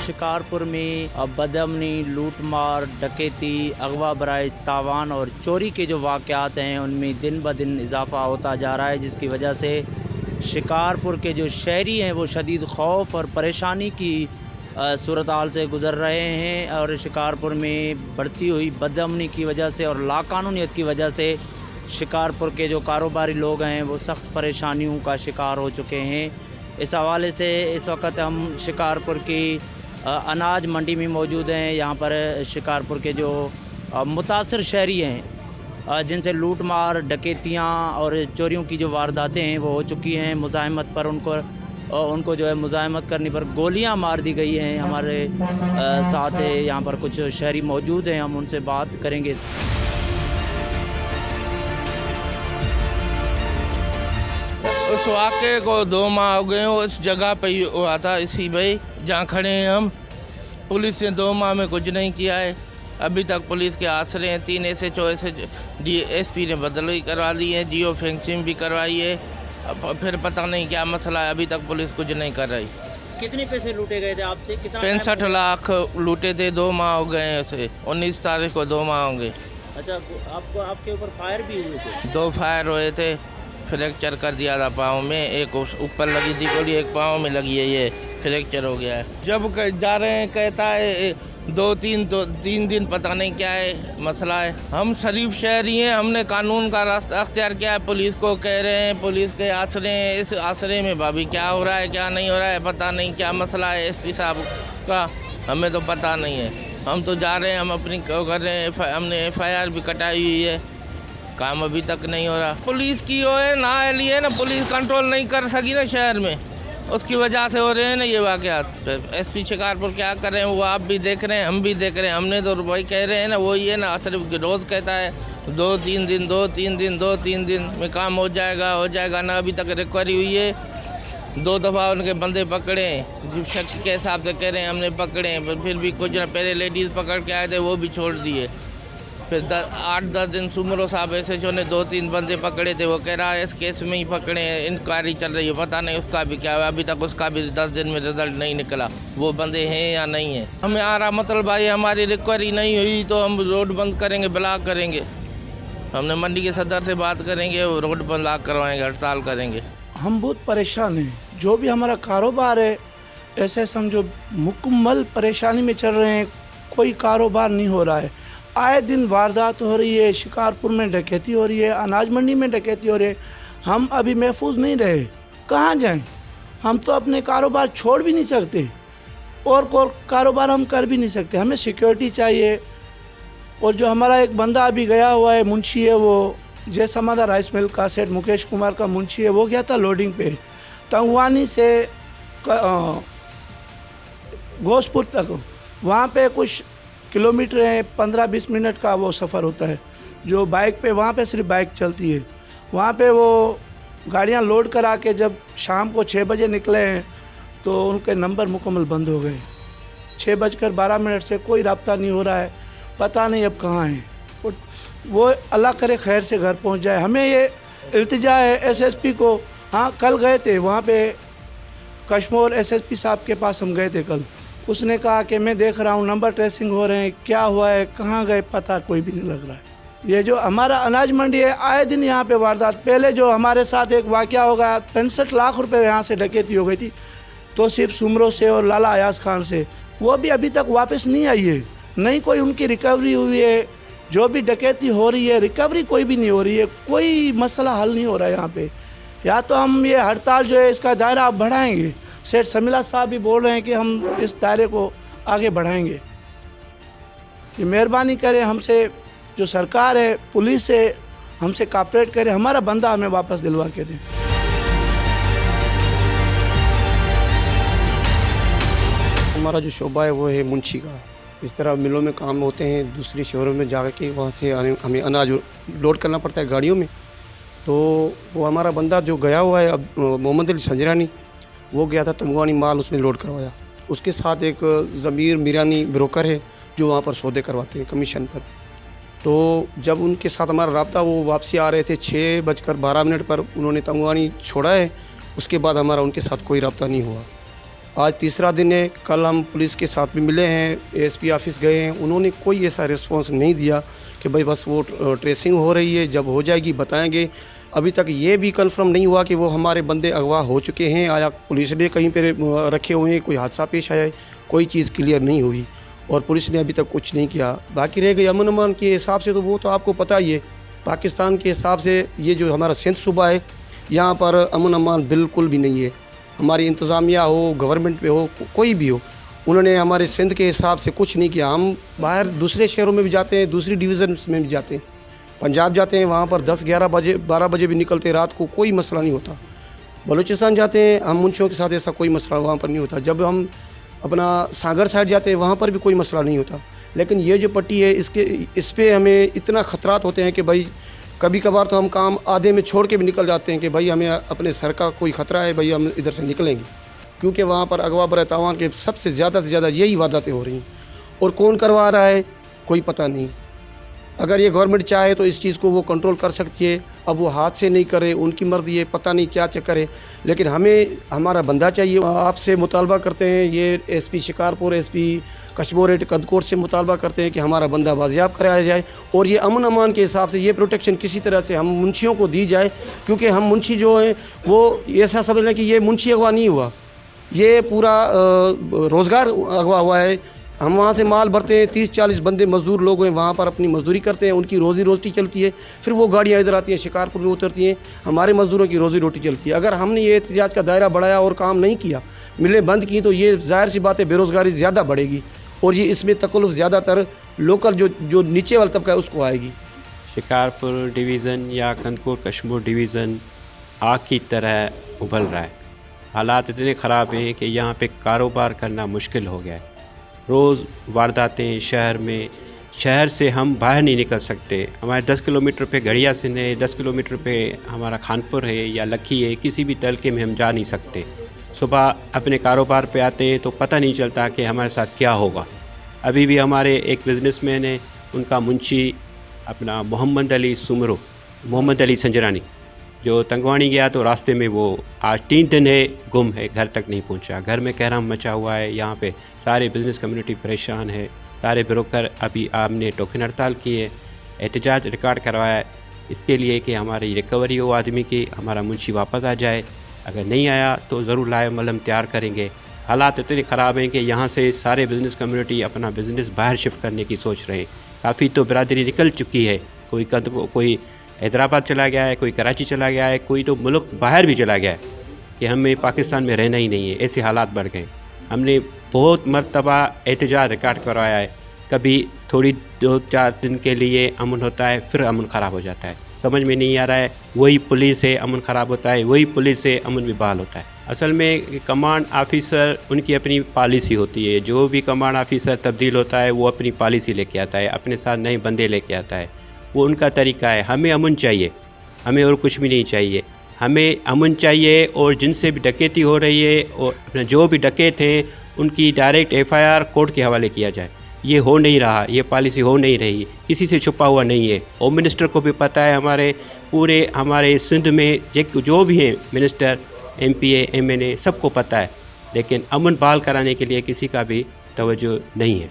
शिकारपुर में बदअमनी, लूटमार, डकैती, अगवा बराए तावान और चोरी के जो वाक़यात हैं उनमें दिन ब दिन इजाफ़ा होता जा रहा है, जिसकी वजह से शिकारपुर के जो शहरी हैं वो शदीद खौफ और परेशानी की सूरत हाल से गुज़र रहे हैं। और शिकारपुर में बढ़ती हुई बदअमनी की वजह से और लाकानूनियत की वजह से शिकारपुर के जो कारोबारी लोग हैं वो सख्त परेशानियों का शिकार हो चुके हैं। इस हवाले से इस वक्त हम शिकारपुर की अनाज मंडी में मौजूद हैं। यहाँ पर शिकारपुर के जो मुतासिर शहरी हैं जिनसे लूट मार, डकैतियाँ और चोरियों की जो वारदातें हैं वो हो चुकी हैं, मुज़ाहमत पर उनको जो है मुज़ाहमत करने पर गोलियां मार दी गई हैं। हमारे साथ है यहाँ पर कुछ शहरी मौजूद हैं, हम उनसे बात करेंगे। उस वाक़े को 2 माह हो गए, उस जगह पे ही हुआ था, इसी भाई जहाँ खड़े हैं हम। पुलिस ने 2 माह में कुछ नहीं किया है। अभी तक पुलिस के आसरे हैं। 3 SHO DSP ने बदली करवा दी है, जियो फेंसिंग भी करवाई है। फिर पता नहीं क्या मसला है, अभी तक पुलिस कुछ नहीं कर रही। कितने पैसे लूटे गए थे आपसे? 65 लाख लूटे थे। 2 माह हो गए हैं उसे। 19 तारीख को 2 माह होंगे। अच्छा, आपके ऊपर फायर भी हुए थे? 2 फायर हुए थे। फ्रैक्चर कर दिया था पाँव में, एक ऊपर लगी थी गोली, एक पाँव में लगी है, ये फ्रैक्चर हो गया है। जब जा रहे हैं कहता है 2-3 दिन पता नहीं क्या है मसला है। हम शरीफ शहरी हैं, हमने कानून का रास्ता अख्तियार किया है। पुलिस को कह रहे हैं, पुलिस के आसरे हैं। इस आसरे में भाभी क्या हो रहा है क्या नहीं हो रहा है पता नहीं, क्या मसला है SP साहब का हमें तो पता नहीं है। हम तो जा रहे हैं, हम अपनी कर रहे हैं, हमने FIR भी कटाई हुई है, काम अभी तक नहीं हो रहा। पुलिस की हो है ना लिए ना, पुलिस कंट्रोल नहीं कर सकी ना शहर में, उसकी वजह से हो रहे हैं ना ये वाक़यात। SP शिकारपुर क्या कर रहे हैं वो आप भी देख रहे हैं, हम भी देख रहे हैं। हमने तो वही कह रहे हैं ना, वही है ना, सिर्फ रोज़ कहता है 2-3 दिन में काम हो जाएगा ना। अभी तक रिकवरी हुई है। 2 दफ़ा उनके बंदे पकड़े, शक के हिसाब से कह रहे हैं हमने पकड़े, फिर भी कुछ ना। पहले लेडीज़ पकड़ के आए थे, वो भी छोड़ दिए। फिर 8-10 दिन सुमरो साहब SHO ने 2-3 बंदे पकड़े थे, वो कह रहा है इस केस में ही पकड़े हैं, इंक्वायरी चल रही है, पता नहीं उसका भी क्या है। अभी तक उसका भी 10 दिन में रिजल्ट नहीं निकला, वो बंदे हैं या नहीं हैं। हमें आ रहा मतलब भाई हमारी रिकवरी नहीं हुई तो हम रोड बंद करेंगे, ब्लॉक करेंगे। हमने मंडी के सदर से बात करेंगे, वो रोड ब्लॉक करवाएंगे, हड़ताल करेंगे। हम बहुत परेशान हैं। जो भी हमारा कारोबार है ऐसे समझो मुकम्मल परेशानी में चल रहे हैं, कोई कारोबार नहीं हो रहा है। आए दिन वारदात हो रही है, शिकारपुर में डकैती हो रही है, अनाज मंडी में डकैती हो रही है। हम अभी महफूज नहीं रहे, कहाँ जाएं? हम तो अपने कारोबार छोड़ भी नहीं सकते और कारोबार हम कर भी नहीं सकते, हमें सिक्योरिटी चाहिए। और जो हमारा एक बंदा अभी गया हुआ है, मुंशी है, वो जयसमादा राइस मिल का सेठ मुकेश कुमार का मुंशी है, वो गया था लोडिंग पे तंगवानी से घोषपुर तक। वहाँ पे कुछ किलोमीटर है, 15-20 मिनट का वो सफ़र होता है। जो बाइक पे, वहाँ पे सिर्फ बाइक चलती है। वहाँ पे वो गाड़ियाँ लोड करा के जब शाम को 6 बजे निकले हैं तो उनके नंबर मुकम्मल बंद हो गए। 6:12 से कोई रब्ता नहीं हो रहा है, पता नहीं अब कहाँ हैं। वो अल्लाह करे खैर से घर पहुँच जाए। हमें ये इल्तिजा है SSP को। हाँ, कल गए थे वहाँ पे कश्मीर SSP साहब के पास हम गए थे कल। उसने कहा कि मैं देख रहा हूँ, नंबर ट्रेसिंग हो रहे हैं, क्या हुआ है, कहाँ गए, पता कोई भी नहीं लग रहा है। ये जो हमारा अनाज मंडी है, आए दिन यहाँ पे वारदात। पहले जो हमारे साथ एक वाक़या हो गया, 65 लाख रुपए यहाँ से डकैती हो गई थी, तो सिर्फ सुमरो से और लाला अयाज खान से, वो भी अभी तक वापस नहीं आई है। नहीं कोई उनकी रिकवरी हुई है। जो भी डकैती हो रही है, रिकवरी कोई भी नहीं हो रही है, कोई मसला हल नहीं हो रहा है यहाँ पर। या तो हम ये हड़ताल जो है इसका दायरा आप बढ़ाएँगे। सेठ समीला साहब भी बोल रहे हैं कि हम इस दायरे को आगे बढ़ाएंगे। ये मेहरबानी करें, हमसे जो सरकार है, पुलिस है, हमसे कॉपरेट करें, हमारा बंदा हमें वापस दिलवा के दें। हमारा जो शोबा है वो है मुंशी का। इस तरह मिलों में काम होते हैं, दूसरे शहरों में जा के वहाँ से हमें अनाज लोड करना पड़ता है गाड़ियों में। तो वो हमारा बंदा जो गया हुआ है अब, मोहम्मद अली संजरानी, वो गया था तंगवानी, माल उसने लोड करवाया। उसके साथ एक ज़मीर मीरानी ब्रोकर है जो वहाँ पर सौदे करवाते हैं कमीशन पर। तो जब उनके साथ हमारा रब्ता, वो वापसी आ रहे थे 6:12 पर उन्होंने तंगवानी छोड़ा है। उसके बाद हमारा उनके साथ कोई रब्ता नहीं हुआ। आज तीसरा दिन है। कल हम पुलिस के साथ भी मिले हैं, एसपी ऑफिस गए हैं, उन्होंने कोई ऐसा रिस्पांस नहीं दिया कि भाई बस वो ट्रेसिंग हो रही है, जब हो जाएगी बताएंगे। अभी तक ये भी कंफर्म नहीं हुआ कि वो हमारे बंदे अगवा हो चुके हैं या पुलिस ने कहीं पे रखे हुए हैं, कोई हादसा पेश आया है, कोई चीज़ क्लियर नहीं हुई और पुलिस ने अभी तक कुछ नहीं किया। बाकी रह गई अमन अमान के हिसाब से, तो वो तो आपको पता ही है, पाकिस्तान के हिसाब से ये जो हमारा सिंध सूबा है, यहाँ पर अमन अमान बिल्कुल भी नहीं है। हमारी इंतज़ामिया हो, गवर्नमेंट पे हो, कोई भी हो, उन्होंने हमारे सिंध के हिसाब से कुछ नहीं किया। हम बाहर दूसरे शहरों में भी जाते हैं, दूसरी डिवीज़न में भी जाते हैं, पंजाब जाते हैं, वहाँ पर 10-11 बजे 12 बजे भी निकलते हैं रात को, कोई मसला नहीं होता। बलूचिस्तान जाते हैं हम, मुंशियों के साथ ऐसा कोई मसला वहाँ पर नहीं होता। जब हम अपना सागर साइड जाते हैं वहाँ पर भी कोई मसला नहीं होता। लेकिन ये जो पट्टी है, इस पर हमें इतना ख़तरात होते हैं कि भाई कभी कभार तो हम काम आधे में छोड़ के भी निकल जाते हैं कि भाई हमें अपने सर का कोई ख़तरा है, भाई हम इधर से निकलेंगे, क्योंकि वहाँ पर अगवा बराए तावान के सबसे ज़्यादा यही वारदातें हो रही हैं। और कौन करवा रहा है कोई पता नहीं। अगर ये गवर्नमेंट चाहे तो इस चीज़ को वो कंट्रोल कर सकती है। अब वो हाथ से नहीं करे, उनकी मर्जी है, पता नहीं क्या चक्कर है, लेकिन हमें हमारा बंदा चाहिए। आपसे मुतालबा करते हैं, ये एसपी शिकारपुर, एसपी कशमोरेट कदकोट से मुतालबा करते हैं कि हमारा बंदा बाजियाब कराया जाए और ये अमन अमान के हिसाब से ये प्रोटेक्शन किसी तरह से हम मुंशियों को दी जाए, क्योंकि हम मुंशी जो हैं वो ऐसा समझ लें कि ये मुंशी अगवा नहीं हुआ, ये पूरा रोज़गार अगवा हुआ है। हम वहाँ से माल भरते हैं, 30-40 बंदे मज़दूर लोग हैं, वहाँ पर अपनी मज़दूरी करते हैं, उनकी रोज़ी रोटी चलती है, फिर वो गाड़ियाँ इधर आती हैं, शिकारपुर में उतरती हैं, हमारे मज़दूरों की रोज़ी रोटी चलती है। अगर हमने ये एहतजाज का दायरा बढ़ाया और काम नहीं किया, मिलें बंद की, तो ये ज़ाहिर सी बात है बेरोज़गारी ज़्यादा बढ़ेगी और ये इसमें तकल्लुफ़ ज़्यादातर लोकल जो नीचे वाला तबका है उसको आएगी। शिकारपुर डिवीज़न या कंदकोट कश्मीर डिवीज़न आग की तरह उबल रहा है। हालात इतने ख़राब हैं कि यहाँ पे कारोबार करना मुश्किल हो गया है। रोज़ वारदातें शहर में, शहर से हम बाहर नहीं निकल सकते। हमारे 10 किलोमीटर पे गड़िया सिंध है, 10 किलोमीटर पे हमारा खानपुर है या लखी है, किसी भी तलके में हम जा नहीं सकते। सुबह अपने कारोबार पे आते हैं तो पता नहीं चलता कि हमारे साथ क्या होगा। अभी भी हमारे एक बिज़नेसमैन है, उनका मुंशी अपना मोहम्मद अली संजरानी, जो तंगवानी गया तो रास्ते में वो आज 3 दिन है गुम है, घर तक नहीं पहुंचा। घर में कहराम मचा हुआ है, यहाँ पे सारे बिज़नेस कम्युनिटी परेशान है। सारे ब्रोकर अभी आपने टोकन हड़ताल की है, एहतजाज रिकॉर्ड करवाया है इसके लिए कि हमारी रिकवरी हो आदमी की, हमारा मुंशी वापस आ जाए। अगर नहीं आया तो ज़रूर लाए मलम तैयार करेंगे। हालात इतने ख़राब हैं कि यहाँ से सारे बिज़नेस कम्युनिटी अपना बिज़नेस बाहर शिफ्ट करने की सोच रहे हैं। काफ़ी तो बिरादरी निकल चुकी है, कोई हैदराबाद चला गया है, कोई कराची चला गया है, कोई तो मुल्क बाहर भी चला गया है कि हमें पाकिस्तान में रहना ही नहीं है। ऐसे हालात बढ़ गए। हमने बहुत मरतबा एहतजाज रिकॉर्ड करवाया है, कभी थोड़ी 2-4 दिन के लिए अमन होता है, फिर अमन ख़राब हो जाता है। समझ में नहीं आ रहा है, वही पुलिस है अमन ख़राब होता है, वही पुलिस से अमन भी बहाल होता है। असल में कमांड ऑफिसर उनकी अपनी पॉलिसी होती है, जो भी कमांड ऑफिसर तब्दील होता है वो अपनी पॉलिसी लेके आता है, अपने साथ नए बंदे लेके आता है, वो उनका तरीका है। हमें अमन चाहिए, हमें और कुछ भी नहीं चाहिए। हमें अमन चाहिए और जिनसे भी डकैती हो रही है और अपने जो भी डकैत हैं उनकी डायरेक्ट FIR कोर्ट के हवाले किया जाए। ये हो नहीं रहा, ये पॉलिसी हो नहीं रही, किसी से छुपा हुआ नहीं है। होम मिनिस्टर को भी पता है, हमारे सिंध में जो भी हैं मिनिस्टर, MPA, MNA सबको पता है, लेकिन अमन बहाल कराने के लिए किसी का भी तवज्जो नहीं है।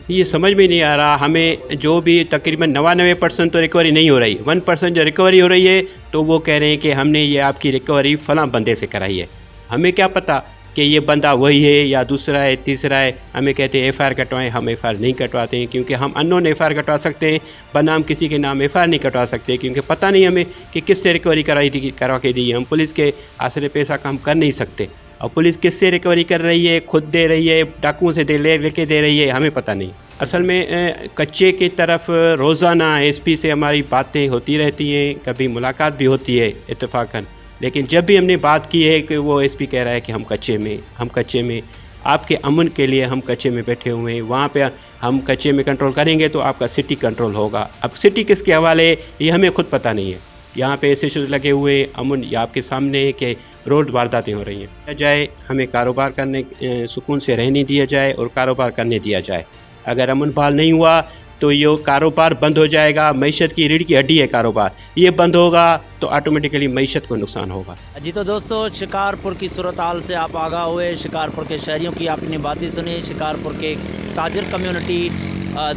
ये समझ में नहीं आ रहा। हमें जो भी तकरीबन 99% तो रिकवरी नहीं हो रही, 1% जो रिकवरी हो रही है तो वो कह रहे हैं कि हमने ये आपकी रिकवरी फ़लाँ बंदे से कराई है। हमें क्या पता कि ये बंदा वही है या दूसरा है, तीसरा है। हमें कहते हैं FIR कटवाएं, हम FIR नहीं कटवाते हैं, क्योंकि हम अननोन FIR कटवा सकते हैं, बनाम किसी के नाम FIR नहीं कटवा सकते, क्योंकि पता नहीं हमें कि किससे रिकवरी करवा के दी है। हम पुलिस के आसरे पैसा काम कर नहीं सकते, और पुलिस किससे रिकवरी कर रही है, खुद दे रही है, डाकुओं से लेके दे रही है, हमें पता नहीं। असल में कच्चे की तरफ रोज़ाना SP से हमारी बातें होती रहती हैं, कभी मुलाकात भी होती है इत्तेफाकन, लेकिन जब भी हमने बात की है कि वो SP कह रहा है कि हम कच्चे में आपके अमन के लिए हम कच्चे में बैठे हुए हैं, वहाँ पे हम कच्चे में कंट्रोल करेंगे तो आपका सिटी कंट्रोल होगा। अब सिटी किसके हवाले है ये हमें खुद पता नहीं है। यहाँ पे ऐसे इश्यूज़ लगे हुए, अमन या आपके सामने है कि रोड वारदातें हो रही हैं। जाए हमें कारोबार करने सुकून से रहने दिया जाए और कारोबार करने दिया जाए। अगर अमन बहाल नहीं हुआ तो ये कारोबार बंद हो जाएगा। मईशत की रीढ़ की हड्डी है कारोबार, ये बंद होगा तो ऑटोमेटिकली मईशत को नुकसान होगा। जी तो दोस्तों, शिकारपुर की सूरत हाल से आप आगाह हुए। शिकारपुर के शहरियों की आपने बातें सुनी, शिकारपुर के ताजिर कम्युनिटी,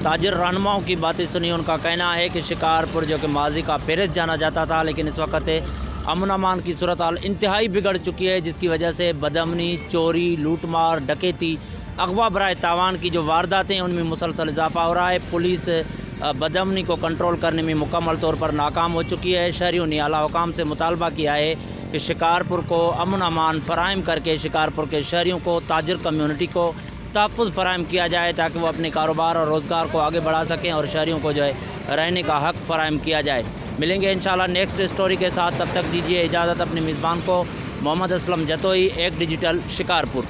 ताजिर रहनुमाओं की बातें सुनी। उनका कहना है कि शिकारपुर जो कि माजी का पेरिस जाना जाता था, लेकिन इस वक्त अमन अमान की सूरत हाल इंतहाई बिगड़ चुकी है, जिसकी वजह से बदअमनी, चोरी, लूटमार, डकैती, अगवा बराए तावान की जो वारदातें हैं उनमें मुसलसल इजाफा हो रहा है। पुलिस बदअमनी को कंट्रोल करने में मुकम्मल तौर पर नाकाम हो चुकी है। शहरियों ने आला हुकाम से मुतालबा किया है कि शिकारपुर को अमन अमान फ़राहम करके शिकारपुर के शहरियों को, ताजिर कम्यूनिटी को तहफ़्फ़ुज़ फ़राहम किया जाए, ताकि वो अपने कारोबार और रोज़गार को आगे बढ़ा सकें और शहरियों को जो है रहने का हक़ फ़राहम किया जाए। मिलेंगे इंशाल्लाह नेक्स्ट स्टोरी के साथ, तब तक दीजिए इजाज़त अपने मेज़बान को। मोहम्मद असलम जतोई, एक डिजिटल शिकारपुर।